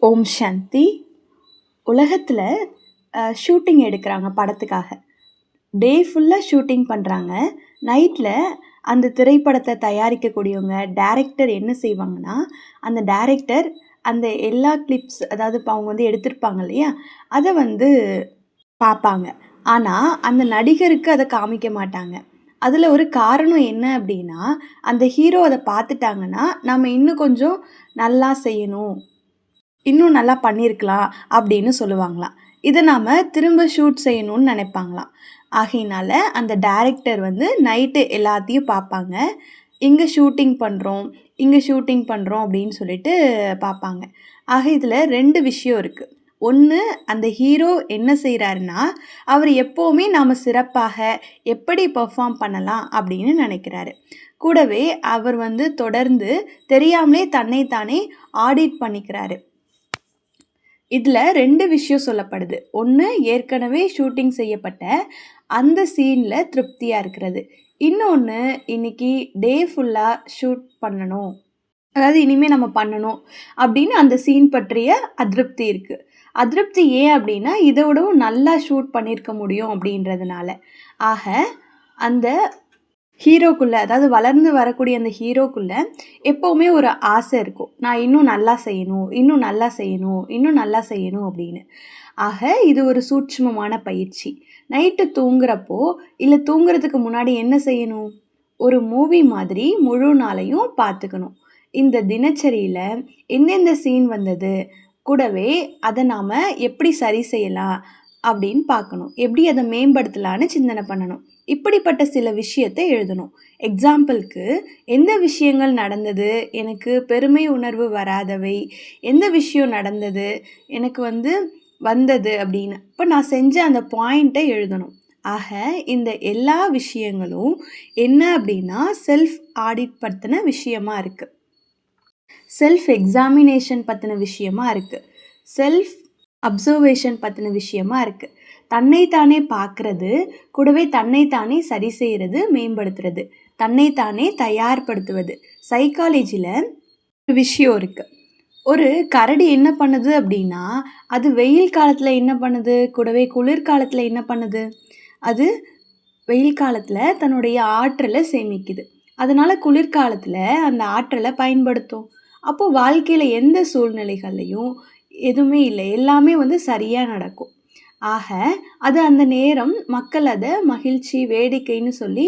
ஓம் சாந்தி. உலகத்தில் ஷூட்டிங் எடுக்கிறாங்க படத்துக்காக. டே ஃபுல்லாக ஷூட்டிங் பண்ணுறாங்க. நைட்டில் அந்த திரைப்படத்தை தயாரிக்கக்கூடியவங்க டைரக்டர் என்ன செய்வாங்கன்னா, அந்த டைரக்டர் அந்த எல்லா கிளிப்ஸ், அதாவது இப்போ அவங்க எடுத்திருப்பாங்க இல்லையா, அதை பார்ப்பாங்க. ஆனால் அந்த நடிகருக்கு அதை காமிக்க மாட்டாங்க. அதில் ஒரு காரணம் என்ன அப்படின்னா, அந்த ஹீரோ அதை பார்த்துட்டாங்கன்னா நம்ம இன்னும் கொஞ்சம் நல்லா செய்யணும், இன்னும் நல்லா பண்ணியிருக்கலாம் அப்படின்னு சொல்லுவாங்களாம். இதை நாம் திரும்ப ஷூட் செய்யணும்னு நினைப்பாங்களாம். ஆகையினால அந்த டைரக்டர் நைட்டு எல்லாத்தையும் பார்ப்பாங்க. இங்கே ஷூட்டிங் பண்ணுறோம் அப்படின்னு சொல்லிட்டு பார்ப்பாங்க. ஆக இதில் 2 விஷயம் இருக்குது. ஒன்று, அந்த ஹீரோ என்ன செய்கிறாருன்னா, அவர் எப்போவுமே நாம் சிறப்பாக எப்படி பெர்ஃபார்ம் பண்ணலாம் அப்படின்னு நினைக்கிறாரு. கூடவே அவர் தொடர்ந்து தெரியாமலே தன்னைத்தானே ஆடிட் பண்ணிக்கிறாரு. இதில் 2 விஷயம் சொல்லப்படுது. ஒன்று, ஏற்கனவே ஷூட்டிங் செய்யப்பட்ட அந்த சீனில் திருப்தியாக இருக்கிறது. இன்னொன்று, இன்னைக்கு டே ஃபுல்லாக ஷூட் பண்ணணும், அதாவது இனிமேல் நம்ம பண்ணணும் அப்படின்னு அந்த சீன் பற்றிய அதிருப்தி இருக்குது. அதிருப்தி ஏன் அப்படின்னா, இதை விடவும் நல்லா ஷூட் பண்ணியிருக்க முடியும் அப்படின்றதுனால. ஆக அந்த ஹீரோக்குள்ளே, அதாவது வளர்ந்து வரக்கூடிய அந்த ஹீரோக்குள்ளே எப்போவுமே ஒரு ஆசை இருக்கும், நான் இன்னும் நல்லா செய்யணும், இன்னும் நல்லா செய்யணும், இன்னும் நல்லா செய்யணும் அப்படின்னு. ஆக இது ஒரு சூட்சுமமான பயிற்சி. நைட்டு தூங்குறப்போ இல்லை தூங்குறதுக்கு முன்னாடி என்ன செய்யணும்? ஒரு மூவி மாதிரி முழு நாளையும் பார்த்துக்கணும். இந்த தினச்சரியில் எந்தெந்த சீன் வந்தது, கூடவே அதை நாம் எப்படி சரி செய்யலாம் அப்படின்னு பார்க்கணும். எப்படி அதை மேம்படுத்தலான்னு சிந்தனை பண்ணணும். இப்படிப்பட்ட சில விஷயத்தை எழுதணும். எக்ஸாம்பிளுக்கு, எந்த விஷயங்கள் நடந்தது எனக்கு பெருமை உணர்வு வராதவை, எந்த விஷயம் நடந்தது எனக்கு வந்தது அப்படின்னு. இப்போ நான் செஞ்ச அந்த பாயிண்ட்டை எழுதணும். ஆக இந்த எல்லா விஷயங்களும் என்ன அப்படின்னா, செல்ஃப் ஆடிட் பற்றின விஷயமா இருக்குது, செல்ஃப் எக்ஸாமினேஷன் பற்றின விஷயமா இருக்குது, செல்ஃப் அப்சர்வேஷன் பற்றின விஷயமா இருக்குது. தன்னைத்தானே பார்க்குறது, கூடவே தன்னைத்தானே சரி செய்கிறது, மேம்படுத்துறது, தன்னைத்தானே தயார்படுத்துவது. சைக்காலஜியில் ஒரு விஷயம் இருக்குது. ஒரு கரடி என்ன பண்ணுது அப்படின்னா, அது வெயில் காலத்தில் என்ன பண்ணுது, கூடவே குளிர்காலத்தில் என்ன பண்ணுது, அது வெயில் காலத்தில் தன்னுடைய ஆற்றலை சேமிக்குது. அதனால் குளிர்காலத்தில் அந்த ஆற்றலை பயன்படுத்தும். அப்போது வாழ்க்கையில் எந்த சூழ்நிலைகள்லையும் எதுவுமே இல்லை, எல்லாமே சரியாக நடக்கும். ஆக அது அந்த நேரம் மக்கள் அதை மகிழ்ச்சி, வேடிக்கைன்னு சொல்லி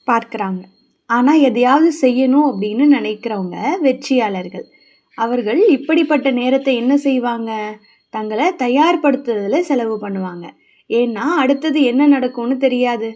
பார்க்குறாங்க. ஆனால் எதையாவது செய்யணும் அப்படின்னு நினைக்கிறவங்க வெற்றியாளர்கள். அவர்கள் இப்படிப்பட்ட நேரத்தை என்ன செய்வாங்க? தங்களை தயார்படுத்துறதுல செலவு பண்ணுவாங்க. ஏன்னா அடுத்தது என்ன நடக்கும்னு தெரியாது.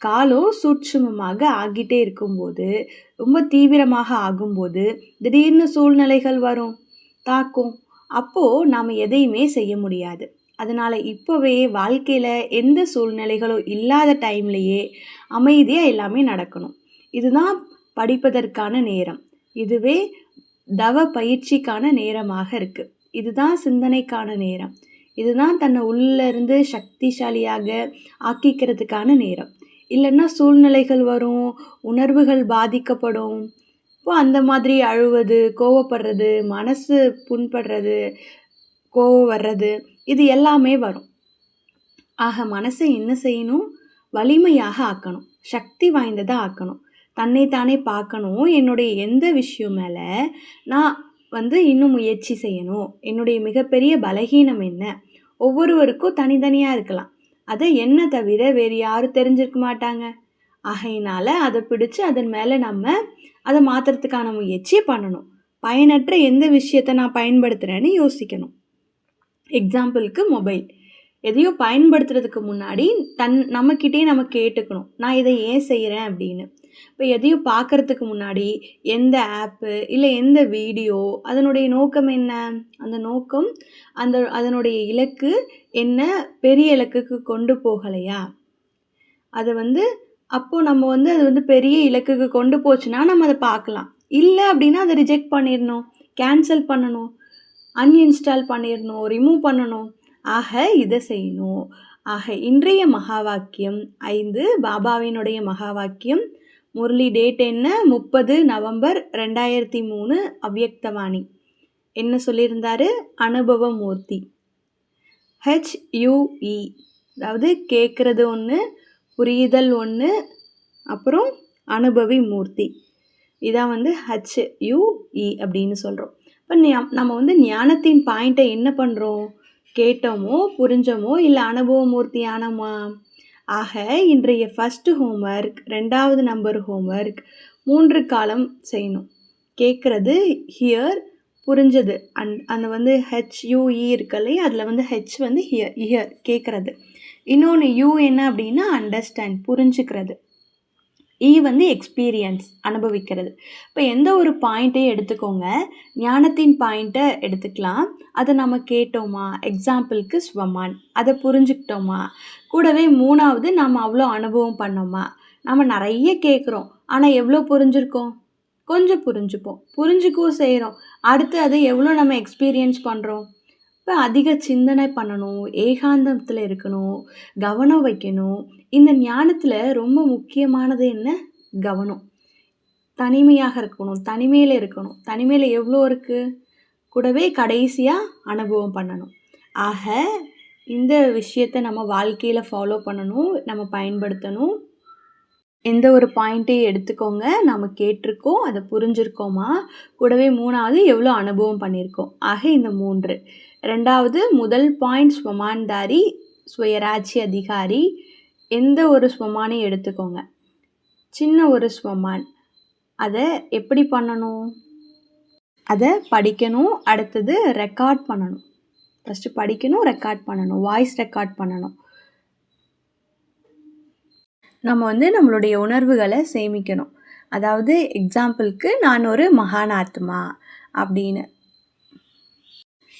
காலம் சூட்சுமமாக ஆகிட்டே இருக்கும்போது, ரொம்ப தீவிரமாக ஆகும்போது திடீர்னு சூழ்நிலைகள் வரும், தாக்கும். அப்போது நாம் எதையுமே செய்ய முடியாது. அதனால் இப்போவே வாழ்க்கையில் எந்த சூழ்நிலைகளும் இல்லாத டைம்லையே அமைதியாக எல்லாமே நடக்கணும். இதுதான் படிப்பதற்கான நேரம். இதுவே தவ பயிற்சிக்கான நேரமாக இருக்குது. இதுதான் சிந்தனைக்கான நேரம். இதுதான் தன்னை உள்ளேருந்து சக்திசாலியாக ஆக்கிக்கிறதுக்கான நேரம். இல்லைன்னா சூழ்நிலைகள் வரும், உணர்வுகள் பாதிக்கப்படும். இப்போ அந்த மாதிரி அழுவது, கோவப்படுறது, மனசு புண்படுறது, கோவம் வர்றது, இது எல்லாமே வரும். ஆக மனசை என்ன செய்யணும்? வலிமையாக ஆக்கணும், சக்தி வாய்ந்ததாக ஆக்கணும், தன்னைத்தானே பார்க்கணும். என்னுடைய எந்த விஷயம் மேலே நான் இன்னும் முயற்சி செய்யணும், என்னுடைய மிகப்பெரிய பலகீனம் என்ன? ஒவ்வொருவருக்கும் தனித்தனியாக இருக்கலாம். அதை என்ன தவிர வேறு யாரும் தெரிஞ்சிருக்க மாட்டாங்க. ஆகையினால அதை பிடிச்சி அதன் மேலே நம்ம அதை மாற்றுறதுக்கான முயற்சியை பண்ணணும். பயனற்ற எந்த விஷயத்தை நான் பயன்படுத்துகிறேன்னு யோசிக்கணும். எக்ஸாம்பிளுக்கு மொபைல். எதையோ பயன்படுத்துறதுக்கு முன்னாடி நம்மக்கிட்டே நம்ம கேட்டுக்கணும், நான் இதை ஏன் செய்கிறேன் அப்படின்னு. இப்போ எதையோ பார்க்குறதுக்கு முன்னாடி எந்த ஆப்பு இல்லை எந்த வீடியோ, அதனுடைய நோக்கம் என்ன, அந்த நோக்கம் அதனுடைய இலக்கு என்ன, பெரிய இலக்குக்கு கொண்டு போகலையா? அதை அப்போது நம்ம அது பெரிய இலக்குக்கு கொண்டு போச்சுன்னா நம்ம அதை பார்க்கலாம். இல்லை அப்படின்னா அதை ரிஜெக்ட் பண்ணிடணும், கேன்சல் பண்ணணும், அன்இன்ஸ்டால் பண்ணிடணும், ரிமூவ் பண்ணணும். ஆக இதை செய்யணும். ஆக இன்றைய மகா வாக்கியம் 5, பாபாவினுடைய மகா வாக்கியம். முரளி டேட் என்ன? 30 நவம்பர் 2003, அவ்யக்தவாணி. என்ன சொல்லியிருந்தாரு? அனுபவமூர்த்தி. HUE அதாவது கேட்குறது ஒன்று, புரிதல் ஒன்று, அப்புறம் அனுபவி மூர்த்தி. இதான் வந்து HUE அப்படின்னு சொல்கிறோம். இப்போ நம்ம வந்து ஞானத்தின் பாயிண்ட்டை என்ன பண்ணுறோம்? கேட்டோமோ, புரிஞ்சோமோ, இல்லை அனுபவமூர்த்தி ஆனோமா? ஆக இன்றைய ஃபஸ்ட்டு ஹோம்ஒர்க், 2வது நம்பர் ஹோம்ஒர்க் 3 காலம் செய்யணும். கேட்குறது ஹியர், புரிஞ்சது அந்த வந்து HUE இருக்கு இல்லையா, அதில் வந்து H வந்து ஹியர் கேட்குறது. இன்னொன்று U என்ன அப்படின்னா அண்டர்ஸ்டாண்ட், புரிஞ்சுக்கிறது. வந்து எக்ஸ்பீரியன்ஸ், அனுபவிக்கிறது. இப்போ எந்த ஒரு பாயிண்ட்டையும் எடுத்துக்கோங்க. ஞானத்தின் பாயிண்ட்டை எடுத்துக்கலாம். அதை நம்ம கேட்டோமா, எக்ஸாம்பிளுக்கு ஸ்வமான், அதை புரிஞ்சுக்கிட்டோமா. கூடவே 3வது நம்ம அவ்வளோ அனுபவம் பண்ணோமா. நம்ம நிறைய கேட்குறோம், ஆனால் எவ்வளோ புரிஞ்சிருக்கோம்? கொஞ்சம் புரிஞ்சுப்போம், புரிஞ்சுக்கவும் செய்கிறோம். அடுத்து அதை எவ்வளோ நம்ம எக்ஸ்பீரியன்ஸ் பண்ணுறோம்? இப்போ அதிக சிந்தனை பண்ணணும், ஏகாந்தத்தில் இருக்கணும், கவனம் வைக்கணும். இந்த ஞானத்தில் ரொம்ப முக்கியமானது என்ன? கவனம். தனிமையாக இருக்கணும், தனிமையில் இருக்கணும். தனிமையில் எவ்வளோ இருக்குது? கூடவே கடைசியாக அனுபவம் பண்ணணும். ஆக இந்த விஷயத்தை நம்ம வாழ்க்கையில் ஃபாலோ பண்ணணும், நம்ம பயன்படுத்தணும். எந்த ஒரு பாயிண்ட்டையும் எடுத்துக்கோங்க. நம்ம கேட்டிருக்கோம், அதை புரிஞ்சிருக்கோமா. கூடவே 3வது எவ்வளோ அனுபவம் பண்ணியிருக்கோம். ஆக இந்த 3. 2வது முதல் பாயிண்ட் ஸ்வமான்தாரி, சுயராட்சி அதிகாரி. எந்த ஒரு ஸ்வமானையும் எடுத்துக்கோங்க. சின்ன ஒரு ஸ்வமான், அதை எப்படி பண்ணணும்? அதை படிக்கணும், அடுத்தது ரெக்கார்ட் பண்ணணும். ஃபஸ்ட்டு படிக்கணும், ரெக்கார்ட் பண்ணணும், வாய்ஸ் ரெக்கார்ட் பண்ணணும். நம்ம வந்து நம்மளுடைய உணர்வுகளை சேமிக்கணும். அதாவது எக்ஸாம்பிளுக்கு நான் ஒரு மகானாத்மா அப்படின்னு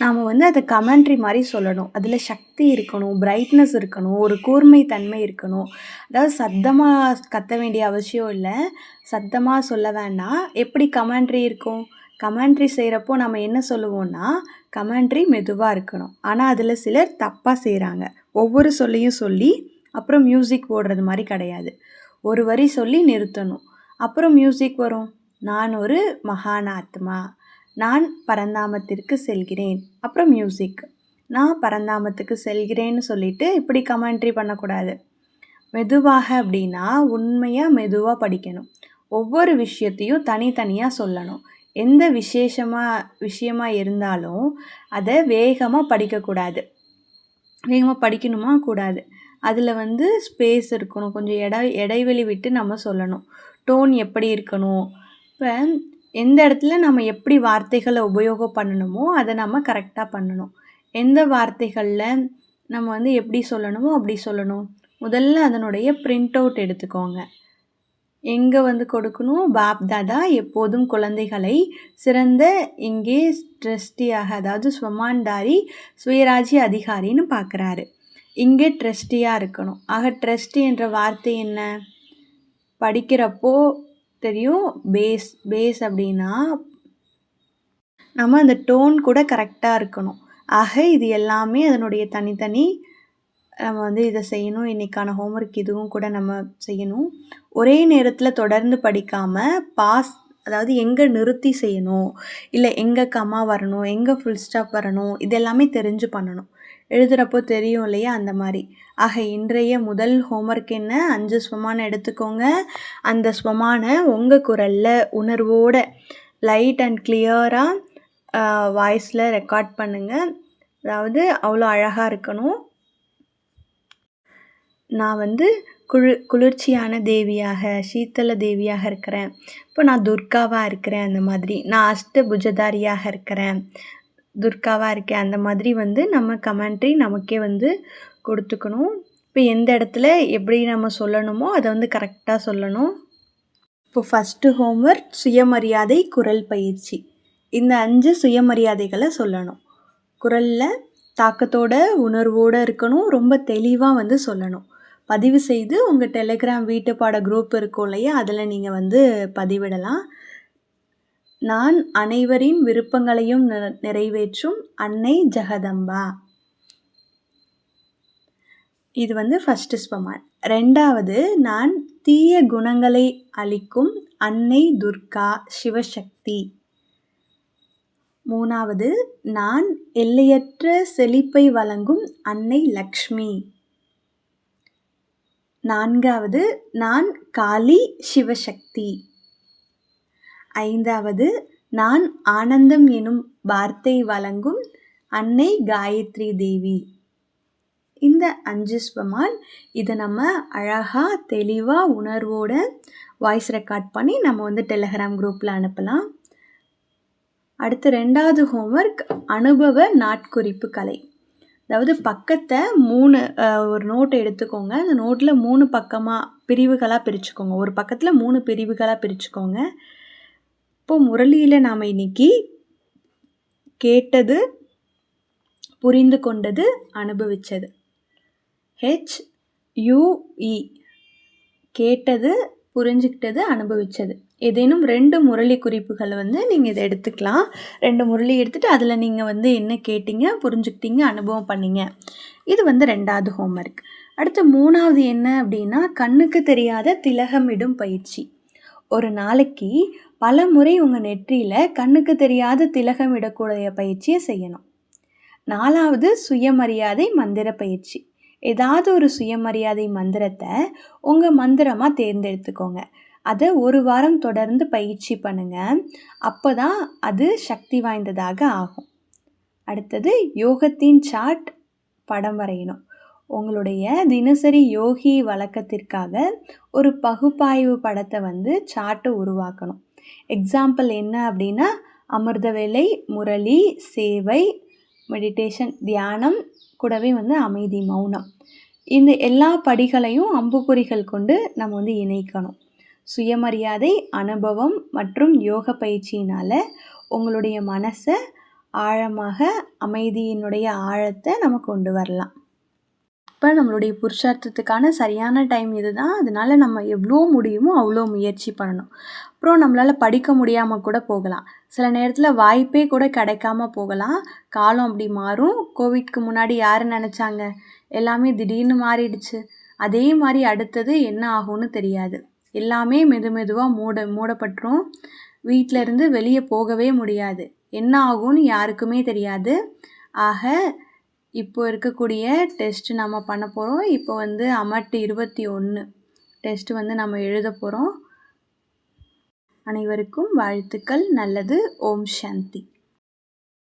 நாம் வந்து அதை கமெண்ட்ரி மாதிரி சொல்லணும். அதில் சக்தி இருக்கணும், பிரைட்னஸ் இருக்கணும், ஒரு கூர்மை தன்மை இருக்கணும். அதாவது சத்தமாக கத்த வேண்டிய அவசியம் இல்லை, சத்தமாக சொல்ல வேண்டாம். எப்படி கமெண்ட்ரி இருக்கும்? கமெண்ட்ரி செய்கிறப்போ நம்ம என்ன சொல்லுவோம்னா, கமெண்ட்ரி மெதுவாக இருக்கணும். ஆனால் அதில் சிலர் தப்பாக செய்கிறாங்க. ஒவ்வொரு சொல்லையும் சொல்லி அப்புறம் மியூசிக் போடுறது மாதிரி கிடையாது. ஒரு வரி சொல்லி நிறுத்தணும், அப்புறம் மியூசிக் வரும். நான் ஒரு மகானாத்மா, நான் பரந்தாமத்திற்கு செல்கிறேன், அப்புறம் மியூசிக். நான் பரந்தாமத்துக்கு செல்கிறேன்னு சொல்லிட்டு இப்படி கமெண்ட்ரி பண்ணக்கூடாது. மெதுவாக அப்படின்னா உண்மையாக மெதுவாக படிக்கணும். ஒவ்வொரு விஷயத்தையும் தனித்தனியாக சொல்லணும். எந்த விஷயமாக இருந்தாலும் அதை வேகமாக படிக்கக்கூடாது. வேகமாக படிக்கணுமா? கூடாது. அதில் வந்து ஸ்பேஸ் இருக்கணும், கொஞ்சம் இடைவெளி விட்டு நம்ம சொல்லணும். டோன் எப்படி இருக்கணும்? இப்போ எந்த இடத்துல நம்ம எப்படி வார்த்தைகளை உபயோகம் பண்ணணுமோ அதை நம்ம கரெக்டாக பண்ணணும். எந்த வார்த்தைகளில் நம்ம வந்து எப்படி சொல்லணுமோ அப்படி சொல்லணும். முதல்ல அதனுடைய பிரிண்ட் அவுட் எடுத்துக்கோங்க. எங்கே வந்து கொடுக்கணும்? பாப் தாதா எப்போதும் குழந்தைகளை சிறந்த இங்கே ட்ரஸ்டியாக, அதாவது ஸ்வமான்தாரி, சுயராஜ்ய அதிகாரின்னு பார்க்குறாரு. இங்கே ட்ரஸ்டியாக இருக்கணும். ஆக ட்ரஸ்டி என்ற வார்த்தை என்ன? படிக்கிறப்போ தெரியும். பேஸ் அப்படின்னா நம்ம அந்த டோன் கூட கரெக்டாக இருக்கணும். ஆக இது எல்லாமே அதனுடைய தனித்தனி நம்ம வந்து இதை செய்யணும். இன்றைக்கான ஹோம்ஒர்க் இதுவும் கூட நம்ம செய்யணும். ஒரே நேரத்தில் தொடர்ந்து படிக்காமல் அதாவது எங்கே நிறுத்தி செய்யணும், இல்லை எங்கே கம்மா வரணும், எங்கே ஃபுல் ஸ்டாப் வரணும், இதெல்லாமே தெரிஞ்சு பண்ணணும். எழுதுகிறப்போ தெரியும் இல்லையா, அந்த மாதிரி. ஆக இன்றைய முதல் ஹோம்ஒர்க் என்ன? 5 ஸ்வமான எடுத்துக்கோங்க. அந்த ஸ்வமானை உங்கள் குரலில் உணர்வோட லைட் அண்ட் கிளியராக வாய்ஸில் ரெக்கார்ட் பண்ணுங்கள். அதாவது அவ்வளோ அழகாக இருக்கணும். நான் வந்து குளிர்ச்சியான தேவியாக, சீத்தல தேவியாக இருக்கிறேன். இப்போ நான் துர்காவாக இருக்கிறேன், அந்த மாதிரி. நான் அஷ்டபுஜதாரியாக இருக்கிறேன், துர்காவாக இருக்கேன், அந்த மாதிரி வந்து நம்ம கமெண்ட்ரி நமக்கே வந்து கொடுத்துக்கணும். இப்போ எந்த இடத்துல எப்படி நம்ம சொல்லணுமோ அதை வந்து கரெக்டாக சொல்லணும். இப்போ ஃபஸ்ட்டு ஹோம்ஒர்க் சுயமரியாதை குரல் பயிற்சி. இந்த 5 சுயமரியாதைகளை சொல்லணும். குரலில் தாக்கத்தோட உணர்வோடு இருக்கணும், ரொம்ப தெளிவாக வந்து சொல்லணும். பதிவு செய்து உங்கள் டெலிகிராம் வீட்டுப்பாட குரூப் இருக்கும் இல்லையா, அதில் நீங்கள் வந்து பதிவிடலாம். நான் அனைவரின் விருப்பங்களையும் நிறைவேற்றும் அன்னை ஜெகதம்பா. இது வந்து ஃபஸ்ட்டு ஸ்வமான். 2வது, நான் தீய குணங்களை அளிக்கும் அன்னை துர்கா சிவசக்தி. 3வது நான் எல்லையற்ற செழிப்பை வழங்கும் அன்னை லக்ஷ்மி. 4வது நான் காளி சிவசக்தி. 5வது நான் ஆனந்தம் எனும் வார்த்தை வழங்கும் அன்னை காயத்ரி தேவி. இந்த 5 ஸ்வமான் இதை நம்ம அழகாக தெளிவாக உணர்வோட வாய்ஸ் ரெக்கார்ட் பண்ணி நம்ம டெலகிராம் குரூப்பில் அனுப்பலாம். அடுத்து 2வது ஹோம்ஒர்க் அனுபவ நாட்குறிப்பு கலை. அதாவது பக்கத்தை 3 ஒரு நோட்டை எடுத்துக்கோங்க. அந்த நோட்டில் 3 பக்கமாக பிரிவுகளாக பிரிச்சுக்கோங்க. ஒரு பக்கத்தில் 3 பிரிவுகளாக பிரிச்சுக்கோங்க. இப்போது முரளியில் நாம் இன்னைக்கு கேட்டது, புரிந்து கொண்டது, அனுபவித்தது. HUE கேட்டது, புரிஞ்சுக்கிட்டது, அனுபவித்தது. ஏதேனும் 2 முரளி குறிப்புகளை நீங்கள் இதை எடுத்துக்கலாம். 2 முரளி எடுத்துகிட்டு அதில் நீங்கள் என்ன கேட்டீங்க, புரிஞ்சுக்கிட்டீங்க, அனுபவம் பண்ணீங்க. இது 2வது ஹோம்ஒர்க். அடுத்து 3வது என்ன அப்படின்னா கண்ணுக்கு தெரியாத திலகமிடும் பயிற்சி. ஒரு நாளைக்கு பல முறை உங்கள் நெற்றியில் கண்ணுக்கு தெரியாத திலகமிடக்கூடிய பயிற்சியை செய்யணும். 4வது சுயமரியாதை மந்திர பயிற்சி. ஏதாவது ஒரு சுயமரியாதை மந்திரத்தை உங்கள் மந்திரமாக தேர்ந்தெடுத்துக்கோங்க. அதை 1 வாரம் தொடர்ந்து பயிற்சி பண்ணுங்கள். அப்போ தான் அது சக்தி வாய்ந்ததாக ஆகும். அடுத்தது யோகத்தின் சார்ட் படம் வரையணும். உங்களுடைய தினசரி யோகி வழக்கத்திற்காக ஒரு பகுப்பாய்வு படத்தை சார்ட்டை உருவாக்கணும். எக்ஸாம்பிள் என்ன அப்படின்னா அமிர்த வேலை, முரளி, சேவை, மெடிடேஷன், தியானம், கூடவே அமைதி, மௌனம். இந்த எல்லா படிகளையும் அம்புக்குறிகள் கொண்டு நம்ம இணைக்கணும். சுயமரியாதை, அனுபவம் மற்றும் யோக பயிற்சியினால் உங்களுடைய மனசை ஆழமாக, அமைதியினுடைய ஆழத்தை நம்ம கொண்டு வரலாம். இப்போ நம்மளுடைய புருஷார்த்தத்துக்கான சரியான டைம் இது தான். அதனால் நம்ம எவ்வளோ முடியுமோ அவ்வளோ முயற்சி பண்ணணும். அப்புறம் நம்மளால் படிக்க முடியாமல் கூட போகலாம். சில நேரத்தில் வாய்ப்பே கூட கிடைக்காம போகலாம். காலம் அப்படி மாறும். கோவிட்க்கு முன்னாடி யார் நினச்சாங்க? எல்லாமே திடீர்னு மாறிடுச்சு. அதே மாதிரி அடுத்தது என்ன ஆகும்னு தெரியாது. எல்லாமே மெதுவாக மூடப்பட்டுரும். வீட்டில் இருந்து வெளியே போகவே முடியாது. என்ன ஆகும்னு யாருக்குமே தெரியாது. ஆக இப்போ இருக்கக்கூடிய டெஸ்ட் நம்ம பண்ண போகிறோம். இப்போ அமட் 21 டெஸ்ட் நம்ம எழுத போகிறோம். அனைவருக்கும் வாழ்த்துக்கள். நல்லது. ஓம் சாந்தி.